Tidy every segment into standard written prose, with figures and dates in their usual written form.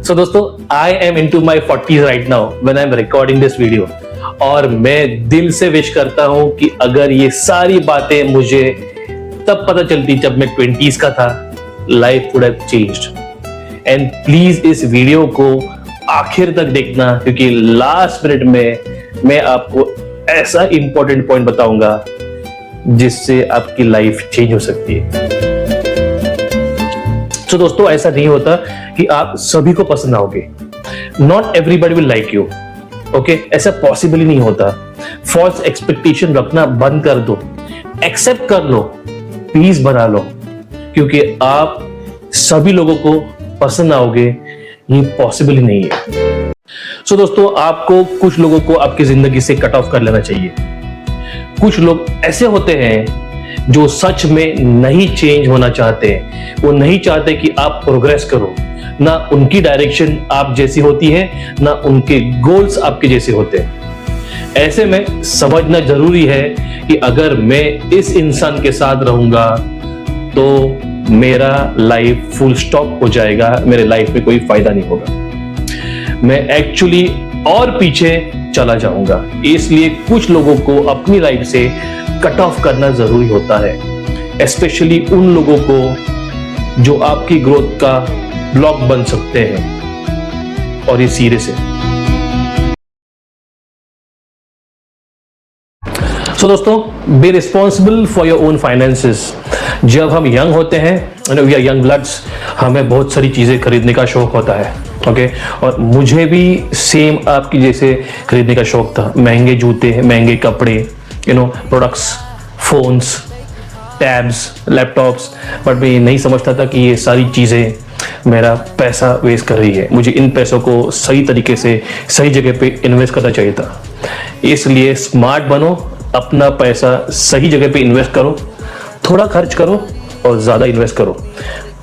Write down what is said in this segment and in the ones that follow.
सो दोस्तों, I am into my 40s right now when I am recording this video. और मैं दिल से विश करता हूं कि अगर ये सारी बातें मुझे तब पता चलती जब मैं 20s का था, life would have changed. And please इस वीडियो को आखिर तक देखना, क्योंकि लास्ट मिनट में मैं आपको ऐसा इंपॉर्टेंट पॉइंट बताऊंगा जिससे आपकी लाइफ चेंज हो सकती है। तो दोस्तों, ऐसा नहीं होता कि आप सभी को पसंद आओगे। Not everybody will like you, okay? ऐसा पॉसिबल ही नहीं होता। फॉल्स एक्सपेक्टेशन रखना बंद कर दो, एक्सेप्ट कर लो, पीस बना लो, क्योंकि आप सभी लोगों को पसंद आओगे ये पॉसिबल ही नहीं है। सो दोस्तों, आपको कुछ लोगों को आपकी जिंदगी से कट ऑफ कर लेना चाहिए। कुछ लोग ऐसे होते हैं जो सच में नहीं चेंज होना चाहते। वो नहीं चाहते कि आप प्रोग्रेस करो। ना उनकी डायरेक्शन आप जैसी होती है, ना उनके गोल्स आपके जैसे होते हैं। ऐसे में समझना जरूरी है कि अगर मैं इस इंसान के साथ रहूंगा तो मेरा लाइफ फुल स्टॉप हो जाएगा, मेरे लाइफ में कोई फायदा नहीं होगा, मैं एक्चुअली और पीछे चला जाऊंगा। इसलिए कुछ लोगों को अपनी लाइफ से कट ऑफ करना जरूरी होता है, स्पेशली उन लोगों को जो आपकी ग्रोथ का ब्लॉक बन सकते हैं, और ये सीरियस है। सो दोस्तों, be responsible for your own finances. जब हम यंग होते हैं, वी आर यंग ब्लड्स, हमें बहुत सारी चीजें खरीदने का शौक होता है, ओके? और मुझे भी सेम आपकी जैसे खरीदने का शौक था। महंगे जूते, महंगे कपड़े, products, phones, tabs, laptops. But मैं ये नहीं समझता था कि ये सारी चीज़ें मेरा पैसा वेस्ट कर रही है। मुझे इन पैसों को सही तरीके से सही जगह पे इन्वेस्ट करना चाहिए था। इसलिए स्मार्ट बनो, अपना पैसा सही जगह पे इन्वेस्ट करो, थोड़ा खर्च करो और ज़्यादा इन्वेस्ट करो।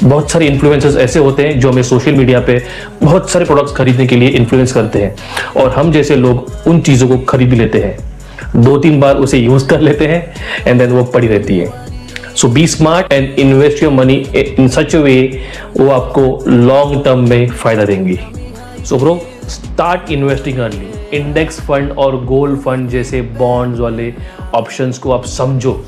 बहुत सारे इन्फ्लुएंसर्स ऐसे होते हैं जो हमें सोशल मीडिया पे बहुत सारे प्रोडक्ट्स खरीदने के लिए इन्फ्लुएंस करते हैं, और हम जैसे लोग उन चीज़ों को खरीद लेते हैं, 2-3 बार उसे यूज कर लेते हैं एंड देन वो पड़ी रहती है। So be smart and invest your money in such a way, वो आपको लॉन्ग टर्म में फायदा देंगी। So bro, start investing early. Index fund और गोल्ड फंड जैसे बॉन्ड्स वाले ऑप्शंस को आप समझो।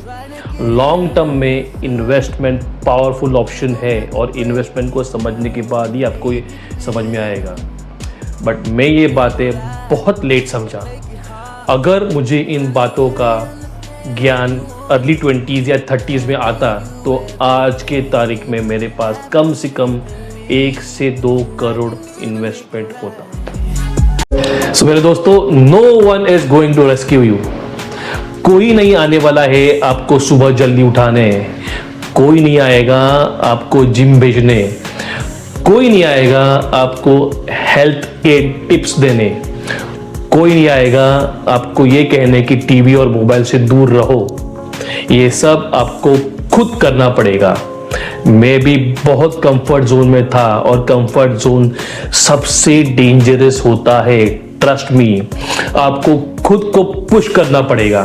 लॉन्ग टर्म में इन्वेस्टमेंट पावरफुल ऑप्शन है, और इन्वेस्टमेंट को समझने के बाद ही आपको ये समझ में आएगा। बट मैं ये बातें बहुत लेट समझा। अगर मुझे इन बातों का ज्ञान अर्ली 20s या 30s में आता तो आज के तारीख में मेरे पास कम से कम 1 से 2 करोड़ इन्वेस्टमेंट होता। सो मेरे दोस्तों, no one is going to rescue you. कोई नहीं आने वाला है आपको सुबह जल्दी उठाने, कोई नहीं आएगा आपको जिम भेजने, कोई नहीं आएगा आपको हेल्थ के टिप्स देने, कोई नहीं आएगा आपको ये कहने कि टीवी और मोबाइल से दूर रहो। ये सब आपको खुद करना पड़ेगा। मैं भी बहुत कंफर्ट जोन में था, और कंफर्ट जोन सबसे डेंजरस होता है। ट्रस्ट मी, आपको खुद को पुश करना पड़ेगा,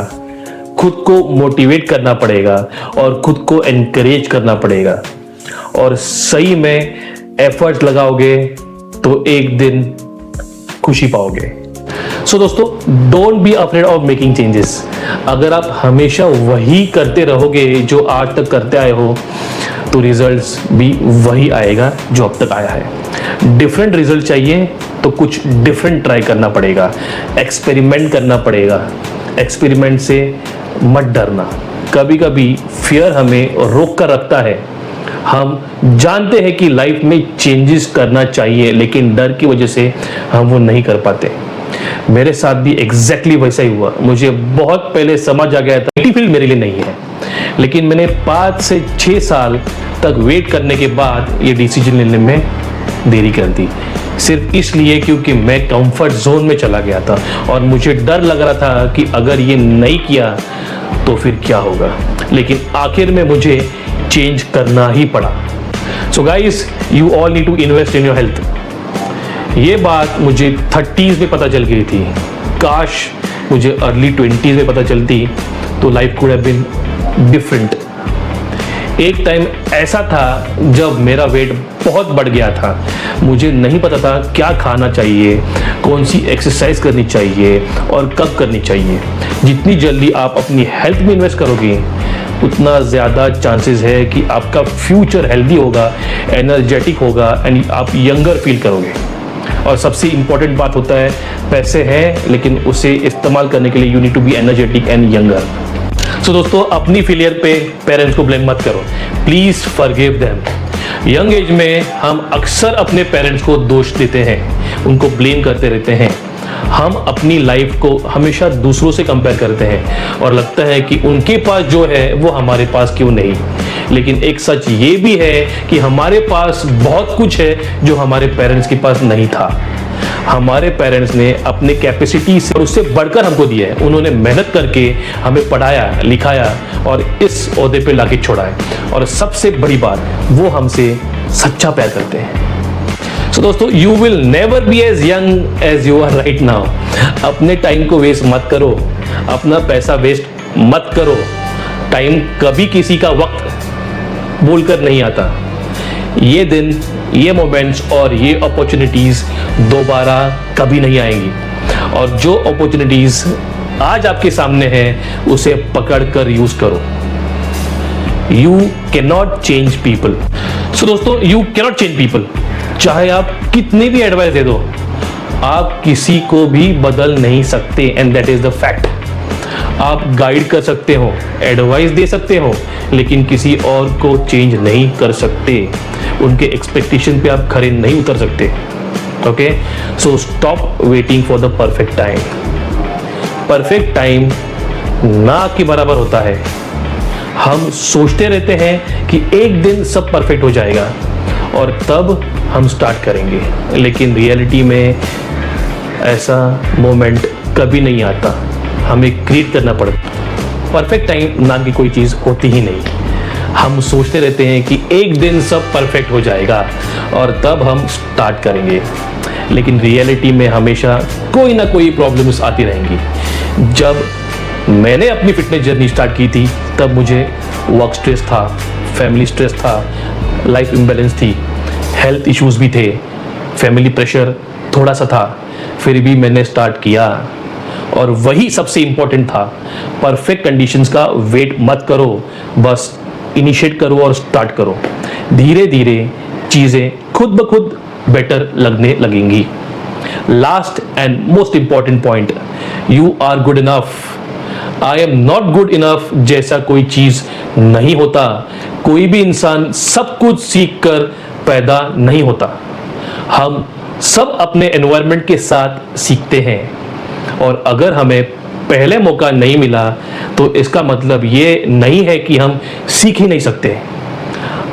खुद को मोटिवेट करना पड़ेगा, और खुद को एनकरेज करना पड़ेगा। और सही में एफर्ट लगाओगे तो एक दिन खुशी पाओगे। सो दोस्तों, don't be afraid of making changes. अगर आप हमेशा वही करते रहोगे जो आज तक करते आए हो, तो रिजल्ट्स भी वही आएगा जो अब तक आया है। डिफरेंट रिजल्ट चाहिए तो कुछ डिफरेंट ट्राई करना पड़ेगा, एक्सपेरिमेंट करना पड़ेगा। एक्सपेरिमेंट से मत डरना। कभी कभी फियर हमें रोक कर रखता है। हम जानते हैं कि लाइफ में चेंजेस करना चाहिए, लेकिन डर की वजह से हम वो नहीं कर पाते। मेरे साथ भी एग्जैक्टली वैसा ही हुआ। मुझे बहुत पहले समझ आ गया था आईटी फील्ड मेरे लिए नहीं है, लेकिन मैंने 5 से 6 साल तक वेट करने के बाद ये डिसीजन लेने में देरी कर दी, सिर्फ इसलिए क्योंकि मैं कंफर्ट जोन में चला गया था और मुझे डर लग रहा था कि अगर ये नहीं किया तो फिर क्या होगा। लेकिन आखिर में मुझे चेंज करना ही पड़ा। So guys, you all need to invest in your health. ये बात मुझे 30s में पता चल गई थी। काश मुझे अर्ली 20s में पता चलती तो life could have been different. एक टाइम ऐसा था जब मेरा वेट बहुत बढ़ गया था। मुझे नहीं पता था क्या खाना चाहिए, कौन सी एक्सरसाइज करनी चाहिए और कब करनी चाहिए। जितनी जल्दी आप अपनी हेल्थ में इन्वेस्ट करोगे उतना ज़्यादा चांसेस है कि आपका फ्यूचर हेल्दी होगा, एनर्जेटिक होगा एंड आप यंगर फील करोगे। और सबसे इम्पॉर्टेंट बात होता है, पैसे हैं लेकिन उसे इस्तेमाल करने के लिए you need to be energetic and younger. So दोस्तों, अपनी फेलियर पे पेरेंट्स को ब्लेम मत करो, please forgive them. Young age में हम अक्सर अपने पेरेंट्स को दोष देते हैं, उनको ब्लेम करते रहते हैं। हम अपनी लाइफ को हमेशा दूसरों से कंपेयर करते हैं और लगता है कि उनके पास जो है वो हमारे पास क्यों नहीं। लेकिन एक सच ये भी है कि हमारे पास बहुत कुछ है जो हमारे पेरेंट्स के पास नहीं था। हमारे पेरेंट्स ने अपने कैपेसिटी से और उससे बढ़कर हमको दिया है। उन्होंने मेहनत करके हमें पढ़ाया, लिखाया और इस ओहदे पे लाके छोड़ा है। और सबसे बड़ी बात, वो हमसे सच्चा प्यार करते हैं। सो दोस्तों, you will never be as young as you are right now. अपने टाइम को वेस्ट मत करो, अपना पैसा वेस्ट मत करो। टाइम कभी किसी का वक्त बोलकर नहीं आता। ये दिन, ये मोमेंट्स और ये अपॉर्चुनिटीज दोबारा कभी नहीं आएंगी। और जो अपॉर्चुनिटीज आज आपके सामने है उसे पकड़कर यूज करो। You can not change people. So दोस्तों, you can not change people. चाहे आप कितने भी एडवाइस दे दो, आप किसी को भी बदल नहीं सकते and that is the fact. आप गाइड कर सकते हो, एडवाइस दे सकते हो, लेकिन किसी और को चेंज नहीं कर सकते। उनके एक्सपेक्टेशन पे आप खरे नहीं उतर सकते। Okay, so stop waiting for the perfect time. Perfect time ना के बराबर होता है। हम सोचते रहते हैं कि एक दिन सब परफेक्ट हो जाएगा और तब हम स्टार्ट करेंगे, लेकिन रियलिटी में ऐसा मोमेंट कभी नहीं आता। हमें क्रिएट करना पड़ता। परफेक्ट टाइम नाम की कोई चीज़ होती ही नहीं। हम सोचते रहते हैं कि एक दिन सब परफेक्ट हो जाएगा और तब हम स्टार्ट करेंगे, लेकिन रियलिटी में हमेशा कोई ना कोई प्रॉब्लम्स आती रहेंगी। जब मैंने अपनी फिटनेस जर्नी स्टार्ट की थी तब मुझे वर्क स्ट्रेस था, फैमिली स्ट्रेस था, लाइफ इम्बैलेंस थी, हेल्थ इश्यूज भी थे, फैमिली प्रेशर थोड़ा सा था, फिर भी मैंने स्टार्ट किया। और वही सबसे इम्पोर्टेंट था। परफेक्ट कंडीशंस का वेट मत करो, बस इनिशिएट करो और स्टार्ट करो। धीरे धीरे चीज़ें खुद ब खुद बेटर लगने लगेंगी। Last and most important point, you are good enough. I am not good enough जैसा कोई चीज़ नहीं होता। कोई भी इंसान सब कुछ सीख कर पैदा नहीं होता। हम सब अपने एनवायरनमेंट के साथ सीखते हैं और अगर हमें पहले मौका नहीं मिला तो इसका मतलब ये नहीं है कि हम सीख ही नहीं सकते।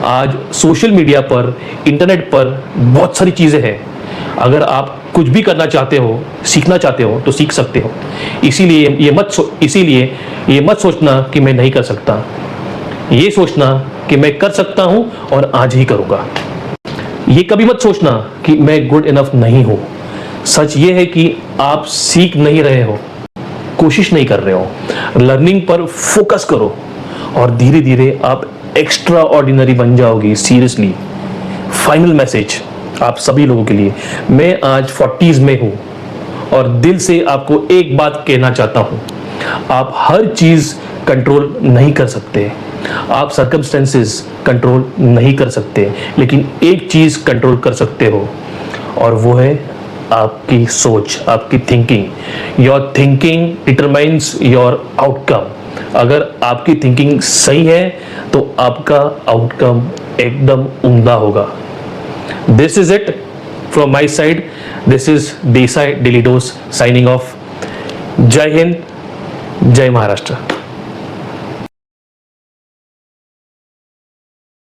आज सोशल मीडिया पर, इंटरनेट पर बहुत सारी चीज़ें हैं। अगर आप कुछ भी करना चाहते हो, सीखना चाहते हो तो सीख सकते हो। इसीलिए ये मत सोचना कि मैं नहीं कर सकता। ये सोचना कि मैं कर सकता हूं और आज ही करूंगा। ये कभी मत सोचना कि मैं गुड इनफ नहीं हूं। सच ये है कि आप सीख नहीं रहे हो, कोशिश नहीं कर रहे हो। लर्निंग पर फोकस करो और धीरे धीरे आप एक्स्ट्रा ऑर्डिनरी बन जाओगी। सीरियसली, फाइनल मैसेज आप सभी लोगों के लिए, मैं आज 40s में हूं और दिल से आपको एक बात कहना चाहता हूं। आप हर चीज कंट्रोल नहीं कर सकते, आप सर्कमस्टेंसेस कंट्रोल नहीं कर सकते, लेकिन एक चीज कंट्रोल कर सकते हो और वो है आपकी सोच, आपकी thinking. Your thinking determines your outcome. अगर आपकी थिंकिंग सही है तो आपका आउटकम एकदम उम्दा होगा। This is it from my side. This is Desai daily dose signing off. जय हिंद, जय महाराष्ट्र।